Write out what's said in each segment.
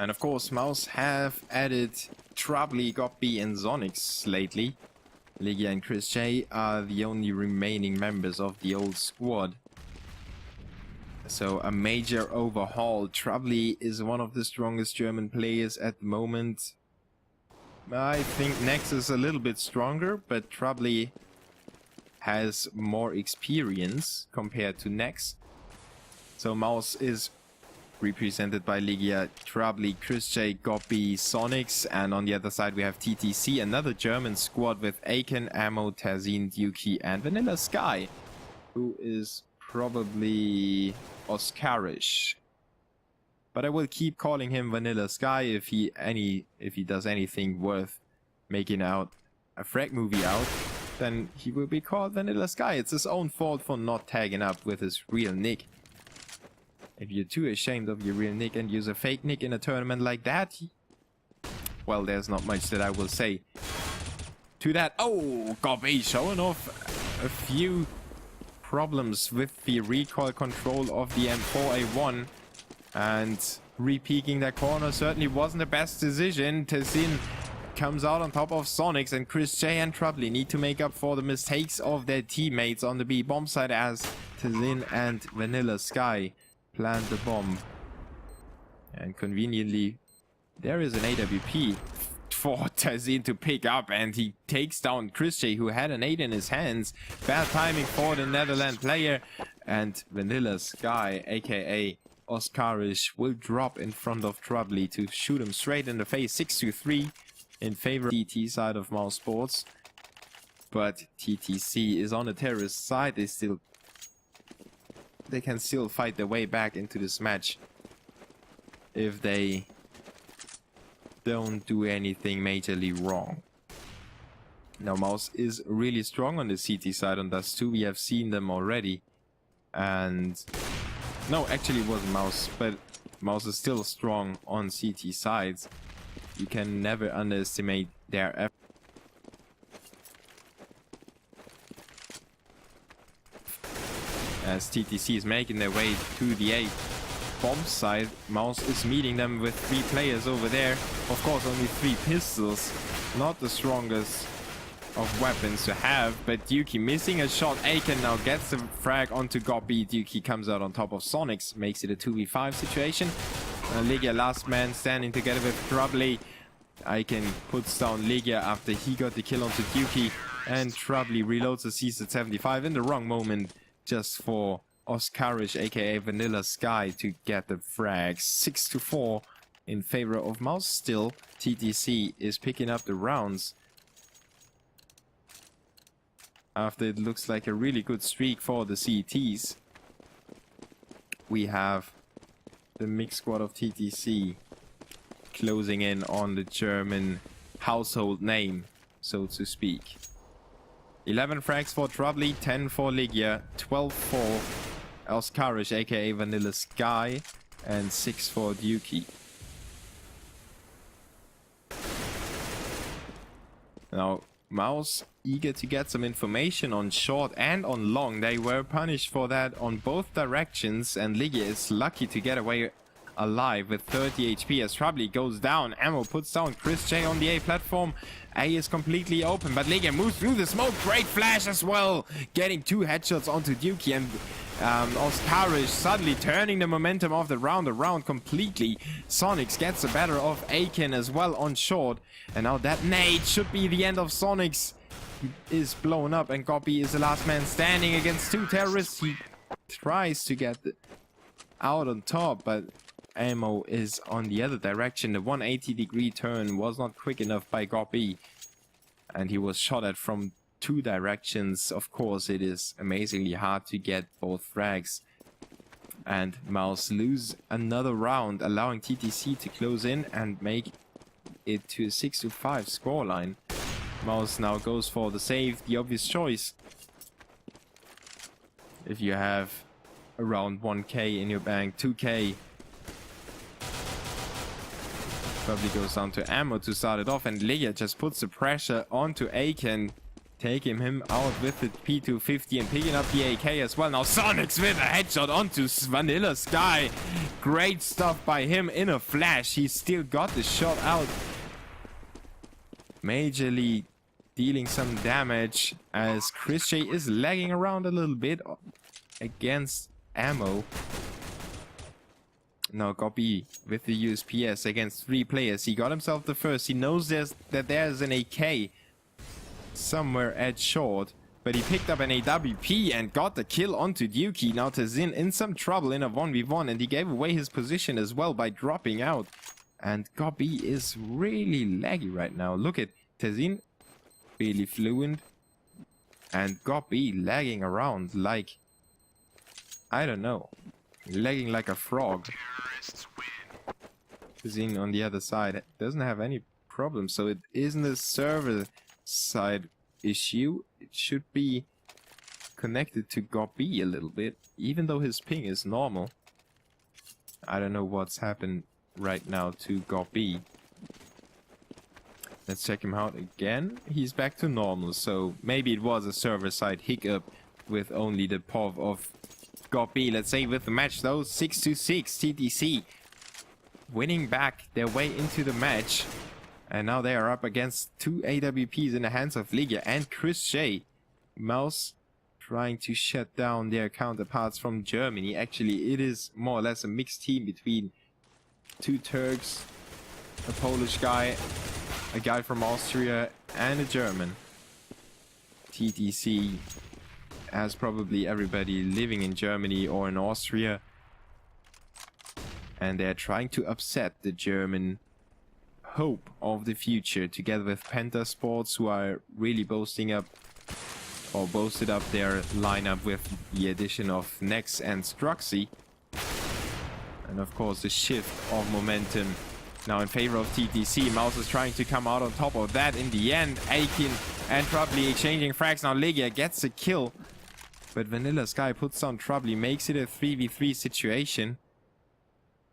And of course, Mouse have added Troubly, Goppy, and Zonix lately. Ligia and Chris J are the only remaining members of the old squad. So a major overhaul. Troubly is one of the strongest German players at the moment. I think Nex is a little bit stronger, but Troubly has more experience compared to Nex. So Mouse is represented by Ligia, Troubly, Chris J, Goppy, Sonix, and on the other side we have TTC, another German squad with Aiken, Ammo, Tazin, Dukey, and Vanilla Sky, who is probably Oscarish. But I will keep calling him Vanilla Sky if he does anything worth making out a frag movie out, then he will be called Vanilla Sky. It's his own fault for not tagging up with his real nick. If you're too ashamed of your real nick and use a fake nick in a tournament like that, well, there's not much that I will say to that. Oh, Goppy showing off a few problems with the recoil control of the M4A1, and re-peeking that corner certainly wasn't the best decision. Tazin comes out on top of Sonix, and Chris J and Troubly need to make up for the mistakes of their teammates on the B bomb side as Tazin and Vanilla Sky plant the bomb. And conveniently, there is an AWP for Tazin to pick up, and he takes down Chris J, who had an 8 in his hands. Bad timing for the Netherlands player, and Vanilla Sky, aka Oscarish, will drop in front of Troubly to shoot him straight in the face. 6-3 in favor of TT side of mousesports. But TTC is on the terrorist side. They can still fight their way back into this match if they don't do anything majorly wrong. Now Mouse is really strong on the CT side on Dust 2. We have seen them already. And no, actually it wasn't Mouse, but Mouse is still strong on CT sides. You can never underestimate their effort. As TTC is making their way to the A bomb side, Mouse is meeting them with 3 players over there. Of course, only 3 pistols, not the strongest of weapons to have, but Dukey missing a shot. Aiken now gets the frag onto Goppy. Dukey comes out on top of Sonix, makes it a 2v5 situation. Ligia last man standing together with Troubly. Aiken puts down Ligia after he got the kill onto Dukey, and Troubly reloads the CZ75 in the wrong moment, just for Oscarish, aka Vanilla Sky, to get the frag. 6-4 in favor of Mouse still. TTC is picking up the rounds after it looks like a really good streak for the CTs. We have the mixed squad of TTC closing in on the German household name, so to speak. 11 frags for Troubly, 10 for Ligia, 12 for Oscarish, aka Vanilla Sky, and 6 for Dukey. Now, Mouse eager to get some information on short and on long. They were punished for that on both directions, and Ligia is lucky to get away alive with 30 HP as Troubly goes down. Ammo puts down Chris J on the A platform. A is completely open, but Ligia moves through the smoke. Great flash as well, getting 2 headshots onto Dukey, and Oscarish suddenly turning the momentum of the round around completely. Sonix gets the better of Aiken as well on short, and now that nade should be the end of Sonix. He is blown up, and Goppy is the last man standing against 2 terrorists. He tries to get out on top, but Ammo is on the other direction. The 180-degree turn was not quick enough by Goppy, and he was shot at from 2 directions. Of course, it is amazingly hard to get both frags. And Mouse lose another round, allowing TTC to close in and make it to a 6-5 scoreline. Mouse now goes for the save, the obvious choice. If you have around 1k in your bank, 2k probably goes down to Ammo to start it off, and Ligia just puts the pressure onto Aiken, Taking him out with the P250 and picking up the AK as well. Now Sonics with a headshot onto Vanilla Sky. Great stuff by him in a flash. He still got the shot out. Majorly dealing some damage as Chris J is lagging around a little bit against ammo. Now Gobi with the USPS against 3 players. He got himself the first. He knows that there's an AK somewhere at short, but he picked up an AWP and got the kill onto Dukey. Now Tazin in some trouble in a 1v1, and he gave away his position as well by dropping out. And Gobi is really laggy right now. Look at Tazin, really fluent, and Gobi lagging around like, I don't know, lagging like a frog. Tazin on the other side doesn't have any problem, so it isn't a server side issue. It should be connected to Gobi a little bit, even though his ping is normal. I don't know what's happened right now to Gobi. Let's check him out again. He's back to normal, so maybe it was a server side hiccup with only the POV of Gobi. Let's say with the match though, 6-6 TTC winning back their way into the match. And now they are up against 2 AWPs in the hands of Ligia and Chris J. Mouse trying to shut down their counterparts from Germany. Actually, it is more or less a mixed team between 2 Turks, a Polish guy, a guy from Austria, and a German. TTC has probably everybody living in Germany or in Austria. And they're trying to upset the German hope of the future, together with Penta Sports, who are really boasted up their lineup with the addition of Nex and Struxy. And of course the shift of momentum now in favor of TTC. Mouse is trying to come out on top of that in the end. Aiken and Troubly exchanging frags. Now Ligia gets a kill, but Vanilla Sky puts down Troubly, makes it a 3v3 situation.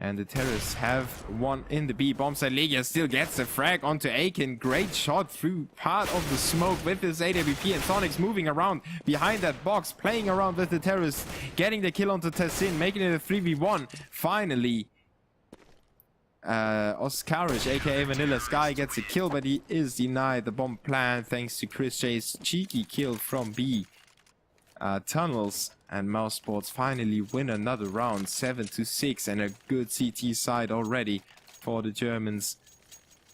And the terrorists have one in the B bomb site. Ligia still gets a frag onto Aiken. Great shot through part of the smoke with his AWP, and Sonic's moving around behind that box, playing around with the terrorists, getting the kill onto Tessin, making it a 3v1. Finally, Oscarish, aka Vanilla Sky, gets a kill, but he is denied the bomb plan thanks to Chris J's cheeky kill from B tunnels. And mousesports finally win another round, 7-6, and a good CT side already for the Germans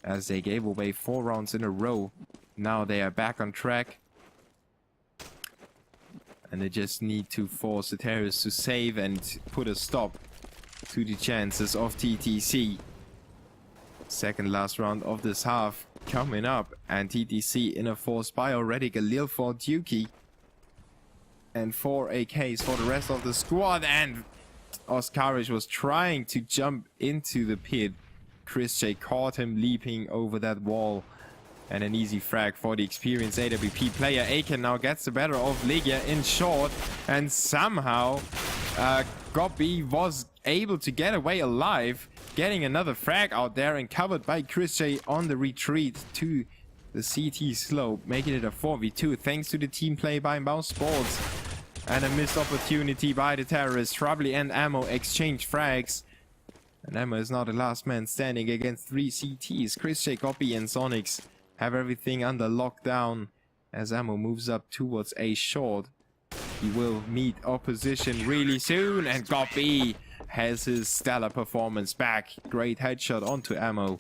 as they gave away 4 rounds in a row. Now they are back on track, and they just need to force the terrorists to save and put a stop to the chances of TTC. Second last round of this half coming up, and TTC in a force by already. Galil for Dukey. And 4 AKs for the rest of the squad. And Oscarish was trying to jump into the pit. Chris J caught him leaping over that wall. And an easy frag for the experienced AWP player. Aiken now gets the better of Ligia in short. And somehow Gobi was able to get away alive. Getting another frag out there and covered by Chris J on the retreat to the CT slope, making it a 4v2 thanks to the team play by mousesports. And a missed opportunity by the terrorists. Troubly and Ammo exchange frags. And Ammo is now the last man standing against 3 CTs. Chris J, Gobi and Sonics have everything under lockdown as Ammo moves up towards A short. He will meet opposition really soon, and Gobi has his stellar performance back. Great headshot onto Ammo.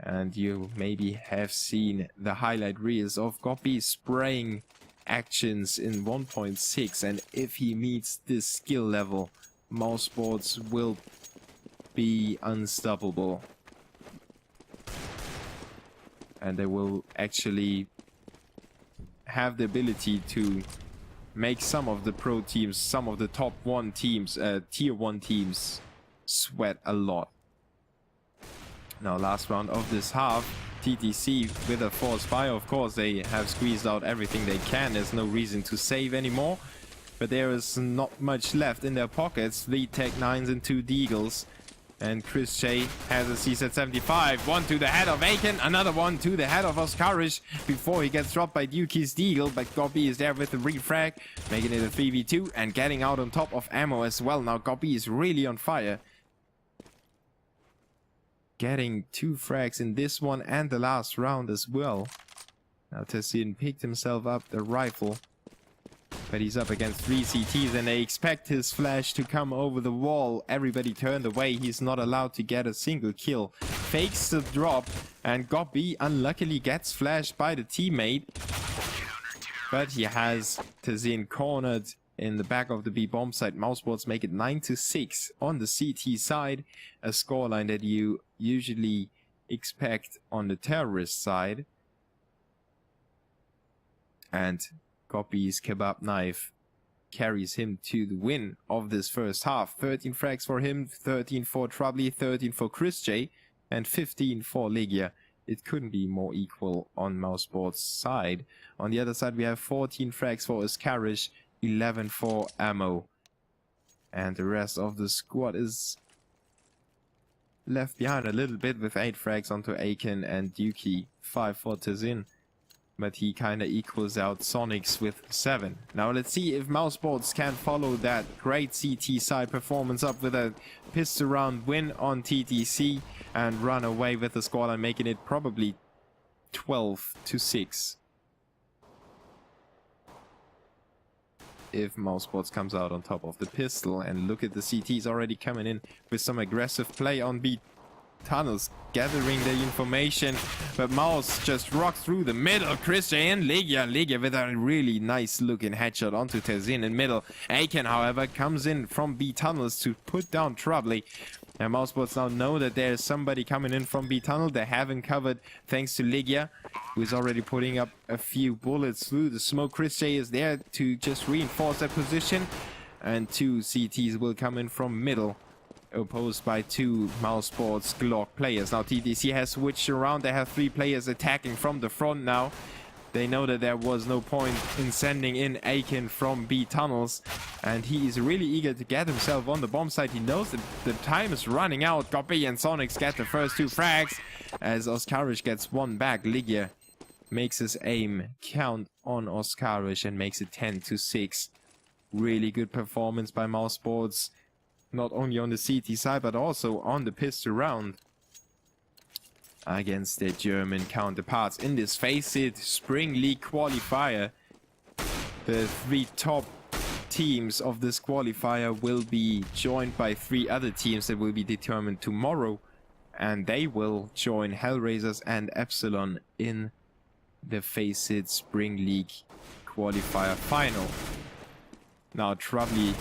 And you maybe have seen the highlight reels of Gobi spraying actions in 1.6, and if he meets this skill level, mousesports will be unstoppable. And they will actually have the ability to make some of the pro teams, some of the top 1 teams, tier 1 teams, sweat a lot. Now last round of this half, TTC with a force fire. Of course they have squeezed out everything they can. There's no reason to save anymore, but there is not much left in their pockets. 3 Tech 9s and 2 Deagles. And Chris J has a CZ-75. One to the head of Aiken, another one to the head of Oscarish before he gets dropped by Dukey's Deagle. But Gobby is there with the refrag, making it a 3v2 and getting out on top of ammo as well. Now Gobby is really on fire. Getting 2 frags in this one and the last round as well. Now Tessin picked himself up the rifle. But he's up against 3 CTs and they expect his flash to come over the wall. Everybody turned away. He's not allowed to get a single kill. Fakes the drop and Gobby unluckily gets flashed by the teammate. But he has Tessin cornered in the back of the B bomb site. mousesports make it 9-6 on the CT side. A scoreline that you usually expect on the terrorist side. And Gobby's kebab knife carries him to the win of this first half. 13 frags for him, 13 for Troubley, 13 for Chris J, and 15 for Legia. It couldn't be more equal on mousesports' side. On the other side, we have 14 frags for Oscarish, 11 for Ammo. And the rest of the squad is left behind a little bit with 8 frags onto Aiken and Dukey, 5 for Tessin. But he kind of equals out Sonics with 7. Now let's see if mousesports can follow that great CT side performance up with a pistol round win on TTC and run away with the scoreline, making it probably 12-6. If mousesports comes out on top of the pistol. And look at the CTs already coming in with some aggressive play on B tunnels, gathering the information, but Mouse just rocks through the middle. Chris J and Legia with a really nice looking headshot onto Tessin in middle. Aiken, however, comes in from B tunnels to put down Troubley. And mousesports now know that there's somebody coming in from B tunnel. They haven't covered thanks to Legia, who is already putting up a few bullets through the smoke. Chris J is there to just reinforce that position, and 2 CTs will come in from middle, opposed by 2 mousesports Glock players. Now TTC has switched around. They have 3 players attacking from the front now. They know that there was no point in sending in Aiken from B tunnels, and he is really eager to get himself on the bomb site. He knows that the time is running out. Gobby and Sonics get the first 2 frags as Oscarish gets 1 back. Legia makes his aim count on Oscarish and makes it 10-6. Really good performance by mousesports, not only on the CT side but also on the pistol round against their German counterparts in this FACEIT Spring League qualifier. The 3 top teams of this qualifier will be joined by 3 other teams that will be determined tomorrow, and they will join Hellraisers and Epsilon in the FACEIT Spring League qualifier final. Now Troubley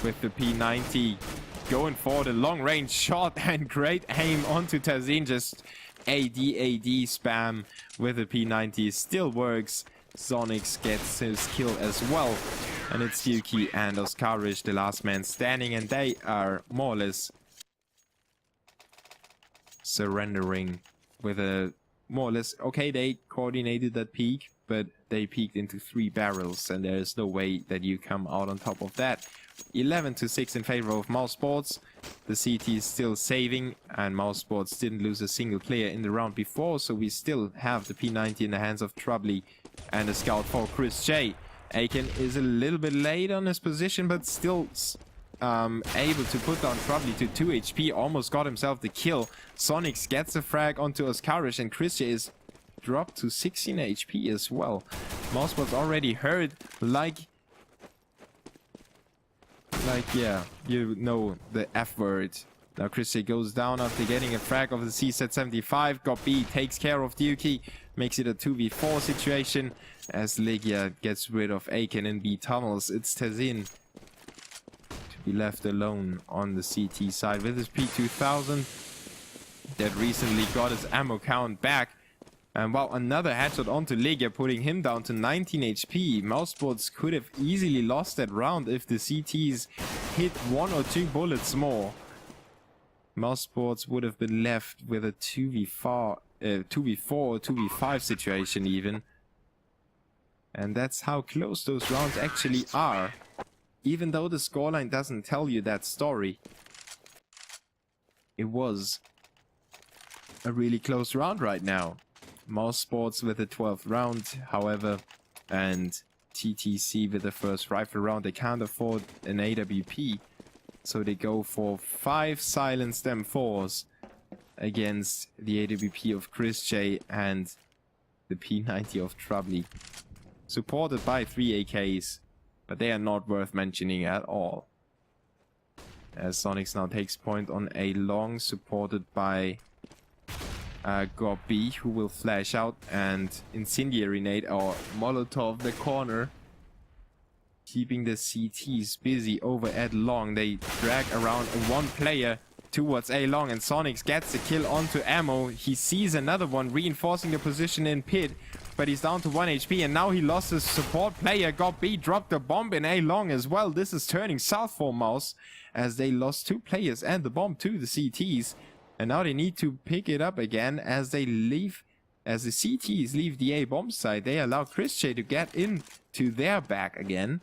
with the P90 going for the long range shot, and great aim onto Tessin. Just AD spam with the P90 still works. Sonics gets his kill as well, and it's Dukey and Oscarish, the last man standing, and they are more or less surrendering with a more or less, okay, they coordinated that peek, but they peeked into 3 barrels, and there is no way that you come out on top of that. 11-6 in favor of mousesports. The CT is still saving, and mousesports didn't lose a single player in the round before, so we still have the P90 in the hands of Troubley and a scout for Chris J. Aiken is a little bit late on his position, but still able to put down Troubley to 2 HP. Almost got himself the kill. Sonics gets a frag onto Oscarish, and Chris J is dropped to 16 HP as well. mousesports already heard, yeah, you know the F word. Now Chris J goes down after getting a frag of the CZ-75. Gobby takes care of Dukey, makes it a 2v4 situation as Legia gets rid of Aiken in B tunnels. It's Tessin to be left alone on the CT side with his P2000 that recently got his ammo count back. And wow, another headshot onto Legia, putting him down to 19 HP. mousesports could have easily lost that round if the CTs hit 1 or 2 bullets more. mousesports would have been left with a 2v4 or 2v5 situation even. And that's how close those rounds actually are, even though the scoreline doesn't tell you that story. it was a really close round right now. Mousesports with the 12th round, however, and TTC with the first rifle round. They can't afford an AWP, so they go for 5 silenced M4s against the AWP of Chris J and the P90 of Troubley, supported by 3 AKs, but they are not worth mentioning at all. As Sonics now takes point on a long, supported by Gob B, who will flash out and incendiary nade or Molotov the corner, keeping the CTs busy over at long. They drag around one player towards A long, and Sonics gets the kill onto ammo. He sees another one reinforcing the position in pit, but he's down to 1 HP, and now he lost his support player. Gob B dropped the bomb in A long as well. This is turning south for Mouse, as they lost 2 players and the bomb to the CTs, and now they need to pick it up again as they leave. As the CTs leave the A bomb site, they allow Chris J to get into their back again,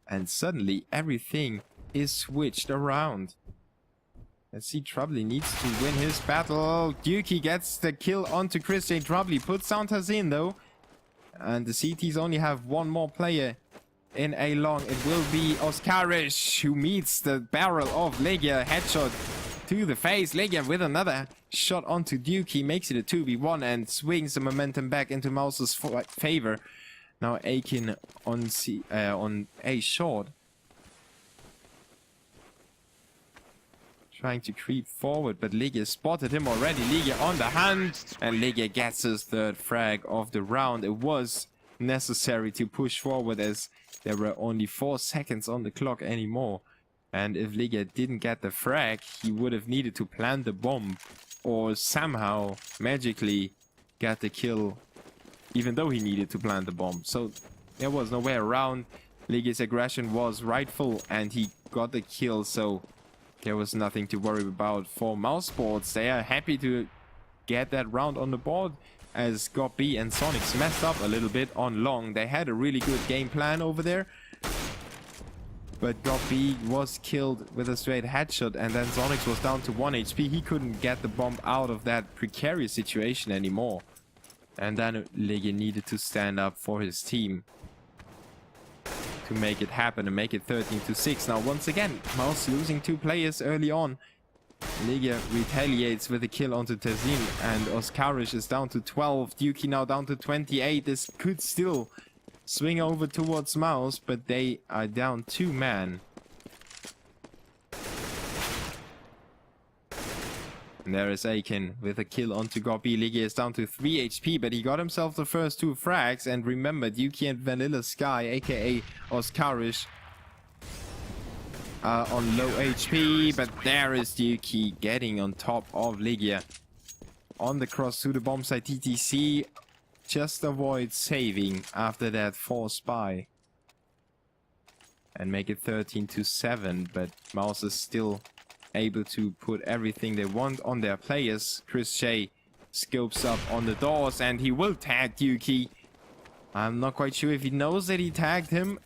and suddenly everything is switched around. Let's see, Troubley needs to win his battle. Dukey gets the kill onto Chris J. Troubley puts down Tazin though, and the CTs only have one more player in A long. It will be Oscarish who meets the barrel of Legia. Headshot to the face. Legia with another shot onto Dukey makes it a 2v1 and swings the momentum back into Mouse's favor. Now Akin on A short, trying to creep forward, but Legia spotted him already. Legia on the hunt, and Legia gets his 3rd frag of the round. It was necessary to push forward as there were only 4 seconds on the clock anymore. And if Legia didn't get the frag, he would have needed to plant the bomb or somehow magically get the kill, even though he needed to plant the bomb. So there was no way around. Legia's aggression was rightful and he got the kill, so there was nothing to worry about for Mousesports. They are happy to get that round on the board, as Gob B and Sonics messed up a little bit on long. They had a really good game plan over there, but Gob B was killed with a straight headshot, and then Sonics was down to 1 HP. He couldn't get the bomb out of that precarious situation anymore. And then Legia needed to stand up for his team to make it happen and make it 13-6. Now once again, Mouse losing 2 players early on. Legia retaliates with a kill onto Tazin, and Oscarish is down to 12. Dukey now down to 28. This could still swing over towards Mouse, but they are down 2 man. And there is Akin with a kill onto Gob B. Legia is down to 3 HP, but he got himself the first 2 frags. And remember, Dukey and Vanilla Sky, aka Oscarish, are on low HP, but there is Dukey getting on top of Legia. On the cross to the bomb site, TTC just avoids saving after that force buy and make it 13-7, but Mouse is still able to put everything they want on their players. Chris J scopes up on the doors and he will tag Dukey. I'm not quite sure if he knows that he tagged him,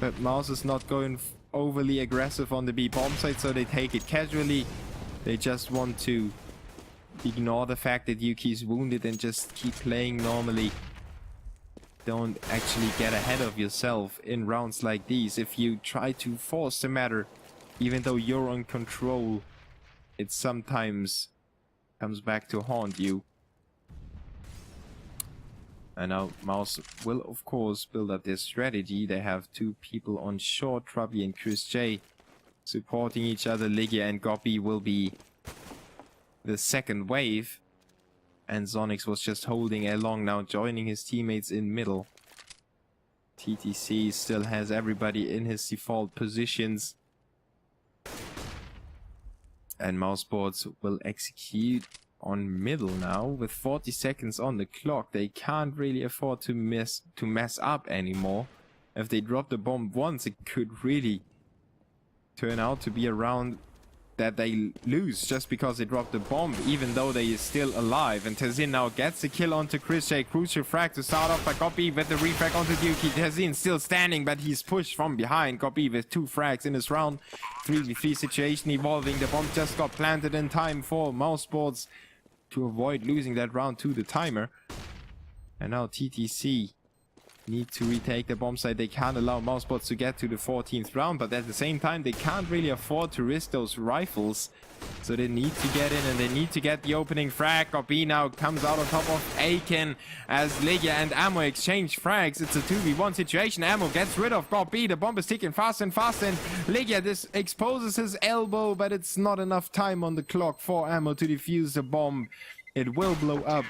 but Mouse is not going overly aggressive on the B bomb site, so they take it casually. They just want to ignore the fact that Dukey is wounded and just keep playing normally. Don't actually get ahead of yourself in rounds like these. If you try to force the matter, even though you're on control, it sometimes comes back to haunt you. And now Mouse will of course build up their strategy. They have 2 people on short, Troubley and Chris J, supporting each other. Legia and Gob B will be the second wave, and Sonics was just holding along now, joining his teammates in middle. TTC still has everybody in his default positions. And Mousesports will execute on middle now with 40 seconds on the clock. They can't really afford to mess up anymore. If they drop the bomb once, it could really turn out to be a round that they lose just because they dropped the bomb, even though they is still alive. And Tazin now gets the kill onto Chris J. Crucial frag to start off by Gopi with the refrag onto Duki. Tazin still standing, but he's pushed from behind. Gopi with 2 frags in this round. 3v3 situation evolving. The bomb just got planted in time for mousesports to avoid losing that round to the timer. And now TTC need to retake the bomb site. They can't allow mousesports to get to the 14th round, but at the same time they can't really afford to risk those rifles, so they need to get in and they need to get the opening frag. Gobi now comes out on top of Aiken as Legia and Ammo exchange frags. It's a 2v1 situation. Ammo gets rid of Gobi. The bomb is ticking fast and fast, and Legia this exposes his elbow, but it's not enough time on the clock for Ammo to defuse the bomb. It will blow up,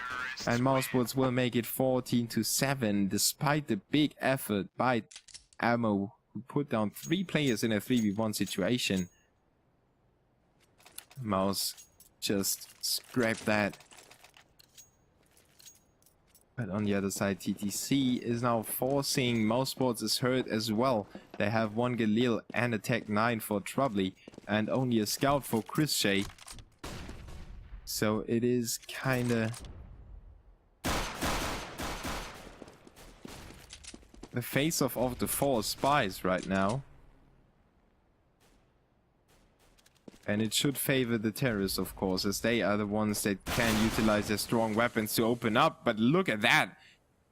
and mousesports will make it 14-7, despite the big effort by Ammo, who put down 3 players in a 3v1 situation. Mouse just scrapped that. But on the other side, TTC is now forcing mousesports is hurt as well. They have 1 Galil and a Tech 9 for Troubly, and only a Scout for Chris Shea. So it is kinda the face-off of the 4 spies right now. And it should favor the terrorists, of course, as they are the ones that can utilize their strong weapons to open up. But look at that!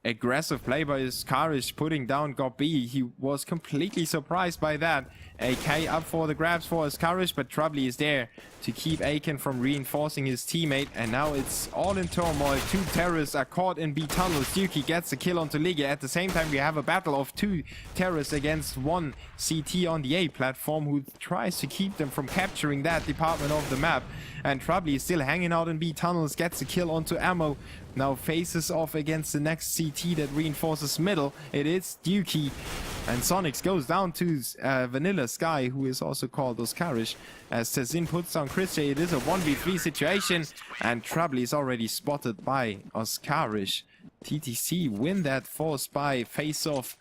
Aggressive play by Skarish putting down Gobi. He was completely surprised by that. AK up for the grabs for Skarish, but Troubly is there to keep Aiken from reinforcing his teammate. And now it's all in turmoil. 2 terrorists are caught in B tunnels. Duki gets a kill onto Liga. At the same time, we have a battle of 2 terrorists against 1 CT on the A platform, who tries to keep them from capturing that department of the map. And Troubly is still hanging out in B tunnels, gets a kill onto Ammo. Now faces off against the next CT that reinforces middle. It is Duki. And Sonics goes down to Vanilla Sky, who is also called Oskarish. As Tazin puts down Chris J, it is a 1v3 situation. And Troubly is already spotted by Oskarish. TTC win that 4 spy face-off.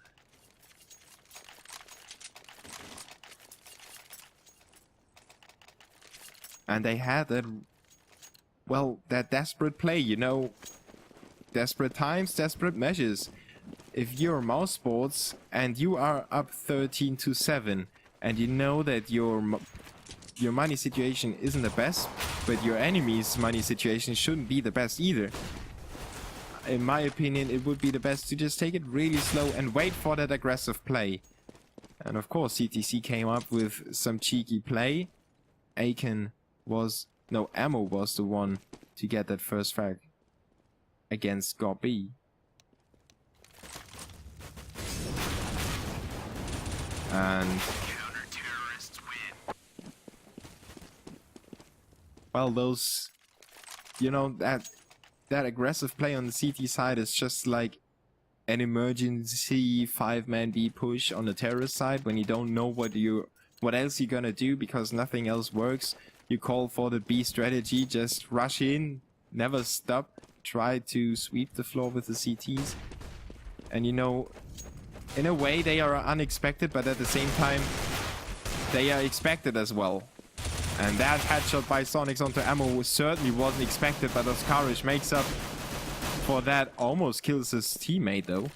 And they had that, well, that desperate play, you know. Desperate times, desperate measures. If you're mousesports and you are up 13-7 and you know that your money situation isn't the best, but your enemy's money situation shouldn't be the best either. In my opinion, it would be the best to just take it really slow and wait for that aggressive play. And of course, CTC came up with some cheeky play. Aiken was, no, Ammo was the one to get that first frag against Gobi. And well, those, you know, that aggressive play on the CT side is just like an emergency 5-man B push on the terrorist side when you don't know what else you're gonna do because nothing else works. You call for the B strategy, just rush in, never stop, try to sweep the floor with the CTs. And you know, in a way they are unexpected, but at the same time they are expected as well. And that headshot by Sonics onto Ammo certainly wasn't expected, but Oskarish makes up for that. Almost kills his teammate though.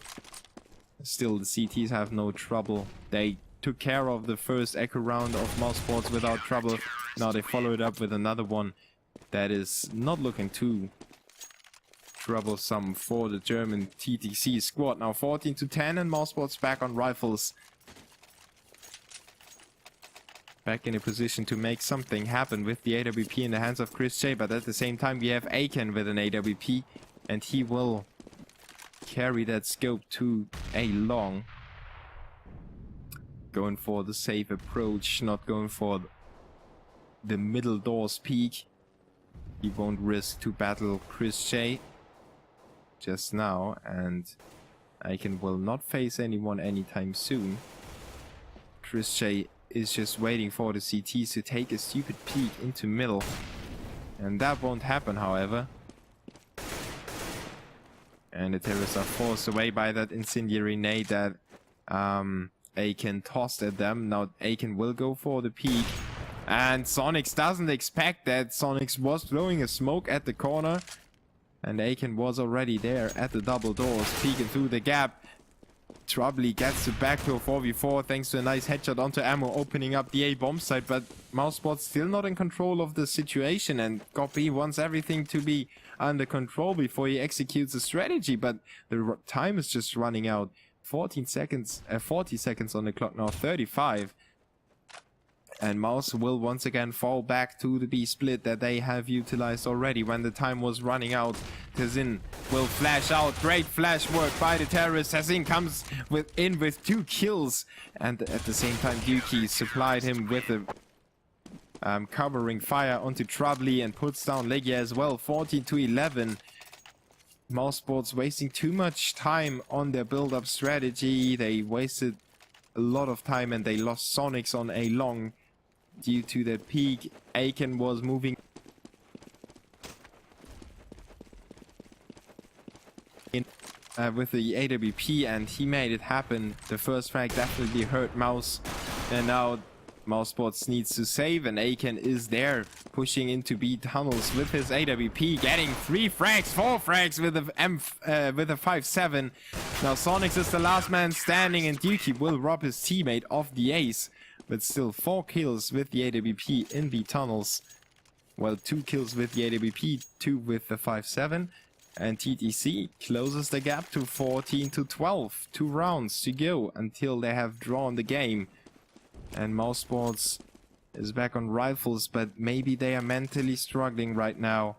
Still, the CTs have no trouble. They took care of the first echo round of mousesports without trouble. Now they follow it up with another one that is not looking too troublesome for the German TTC squad. Now 14-10 and mousesports back on rifles. Back in a position to make something happen with the AWP in the hands of Chris J, but at the same time we have Aiken with an AWP and he will carry that scope to a long. Going for the safe approach, not going for the middle doors peek. He won't risk to battle Chris J just now, and Aiken will not face anyone anytime soon. Chris J is just waiting for the CTs to take a stupid peek into middle, and that won't happen, however. And the terrorists are forced away by that incendiary nade that Aiken tossed at them. Now Aiken will go for the peek, And Sonics doesn't expect that. Sonics was throwing a smoke at the corner. And Aiken was already there at the double doors, peeking through the gap. Troubly gets it back to a 4v4 thanks to a nice headshot onto Ammo, opening up the A bomb site. But mousesports still not in control of the situation, and Goppy wants everything to be under control before he executes a strategy. But the time is just running out. 40 seconds on the clock now, 35. And Mouse will once again fall back to the B split that they have utilized already when the time was running out. Tazin will flash out. Great flash work by the terrorist. Tazin comes in with 2 kills. And at the same time, Yuki supplied him with a covering fire onto Troubly and puts down Legia as well. 14-11. Mousesports wasting too much time on their build-up strategy. They wasted a lot of time and they lost Sonics on a long. Due to that peak, Aiken was moving in with the AWP and he made it happen. The first frag definitely hurt Mouse, and now Mousesports needs to save, and Aiken is there pushing into B tunnels with his AWP, getting 3 frags, 4 frags with a 5-7. Now Sonics is the last man standing, and Yuki will rob his teammate of the ace. But still 4 kills with the AWP in the tunnels. Well, 2 kills with the AWP, 2 with the 5-7. And TTC closes the gap to 14-12. 2 rounds to go until they have drawn the game. And Mousesports is back on rifles, but maybe they are mentally struggling right now.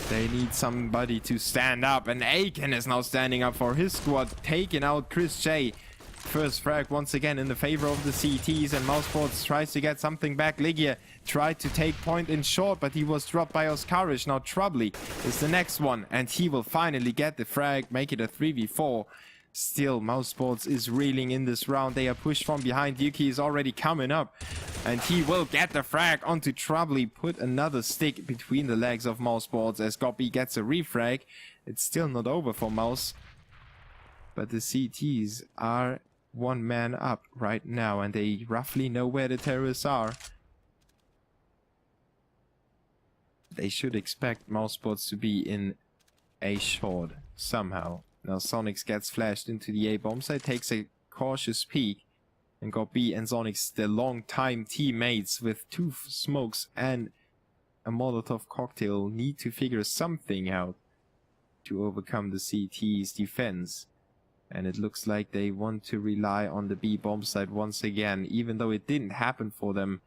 They need somebody to stand up, and Aiken is now standing up for his squad, taking out Chris J. First frag once again in the favor of the CTs, and Mousesports tries to get something back. Legia tried to take point in short, but he was dropped by Oscarish. Now Troubly is the next one, and he will finally get the frag, make it a 3v4. Still, Mousesports is reeling in this round. They are pushed from behind. Yuki is already coming up, and he will get the frag onto Troubly. Put another stick between the legs of Mousesports as Goppy gets a refrag. It's still not over for Mouse, but the CTs are 1 man up right now, and they roughly know where the terrorists are. They should expect Mousesports to be in a short somehow. Now Sonics gets flashed into the A bomb site, takes a cautious peek, and Goppy and Sonics, the long-time teammates with 2 smokes and a Molotov cocktail, need to figure something out to overcome the CT's defense. And it looks like they want to rely on the B bomb site once again, even though it didn't happen for them.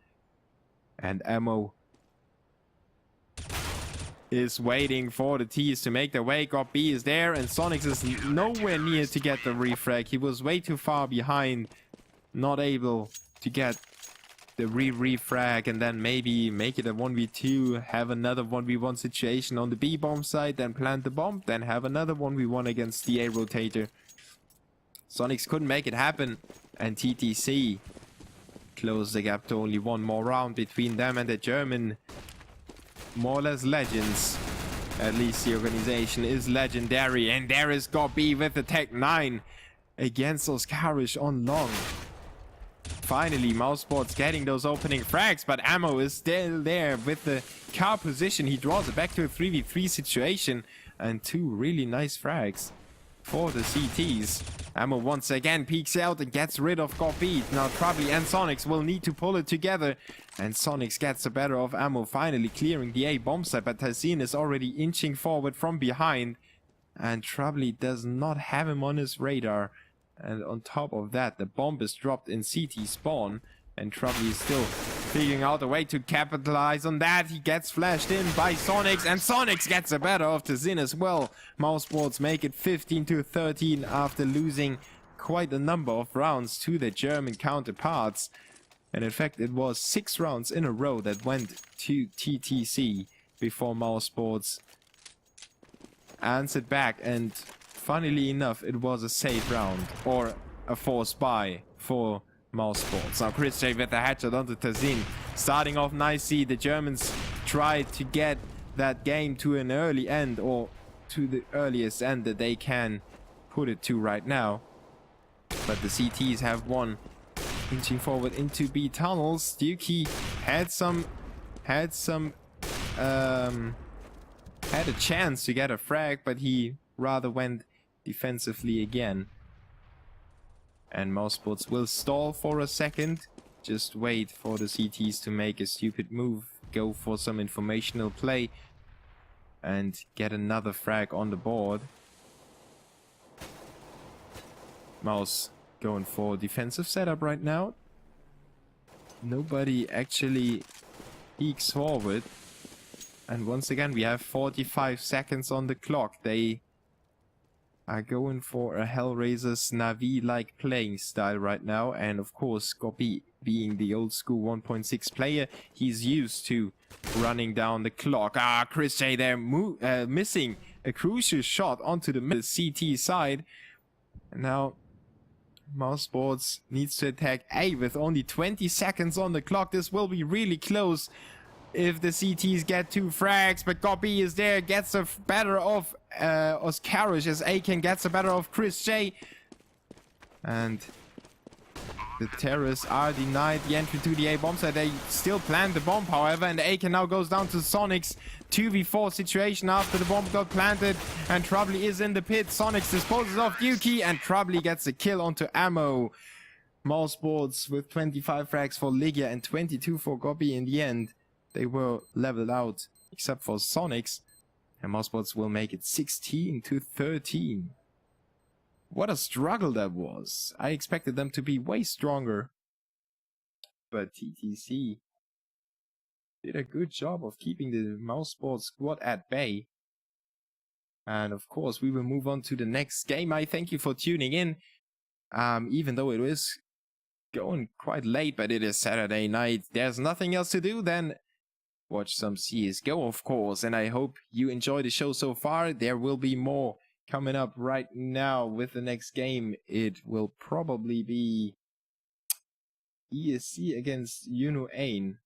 And Ammo is waiting for the T's to make their way. Goppy is there, and Sonics is nowhere near to get the refrag. He was way too far behind, not able to get the refrag, and then maybe make it a 1v2, have another 1v1 situation on the B bomb site, then plant the bomb, then have another 1v1 against the A rotator. Sonics couldn't make it happen, and TTC closed the gap to only 1 more round between them and the German, more or less legends. At least the organization is legendary, and there is Goppy with the Tech 9 against Oscarish on long. Finally, Mousesports getting those opening frags, but Ammo is still there with the car position. He draws it back to a 3v3 situation, and 2 really nice frags for the CTs. Ammo once again peeks out and gets rid of Goppy. Now Troubly and Sonics will need to pull it together, and Sonics gets the better of Ammo, finally clearing the A bomb site, but Tazin is already inching forward from behind, and Troubly does not have him on his radar. And on top of that, the bomb is dropped in CT spawn, and Troubly is still figuring out a way to capitalize on that. He gets flashed in by Sonics, and Sonics gets the better of Tazin as well. Mousesports make it 15-13 after losing quite a number of rounds to their German counterparts. And in fact, it was 6 rounds in a row that went to TTC before Mousesports answered back, and funnily enough, it was a safe round, or a forced buy for Mousesports. Now Chris J with the headshot onto Tazin. Starting off nicely, the Germans tried to get that game to an early end, or to the earliest end that they can put it to right now. But the CTs have won, inching forward into B tunnels. Yuki had a chance to get a frag, but he rather went defensively again. And mousesports will stall for a second. Just wait for the CTs to make a stupid move, go for some informational play, and get another frag on the board. Mouse going for defensive setup right now. Nobody actually peeks forward. And once again, we have 45 seconds on the clock. They are going for a Hellraiser's Navi-like playing style right now. And of course, Gobi, being the old school 1.6 player, he's used to running down the clock. Chris J there missing a crucial shot onto the CT side. And now mousesports needs to attack A with only 20 seconds on the clock. This will be really close if the CTs get 2 frags, but Gobi is there, gets the better of Oscarish as Aiken gets the better of Chris J. And the terrorists are denied the entry to the A bomb site. They still plant the bomb, however, and Aiken now goes down to Sonic's 2v4 situation after the bomb got planted, and Troubly is in the pit. Sonics disposes of Yuki, and Troubly gets a kill onto Ammo. mousesports with 25 frags for Ligia and 22 for Gobi in the end. They were leveled out, except for Sonics, and mousesports will make it 16-13. What a struggle that was. I expected them to be way stronger. But TTC did a good job of keeping the mousesports squad at bay. And of course, we will move on to the next game. I thank you for tuning in. Even though it is going quite late, but it is Saturday night. There's nothing else to do than watch some CSGO, of course, and I hope you enjoy the show so far. There will be more coming up right now with the next game. It will probably be ESC against Yuno Ain.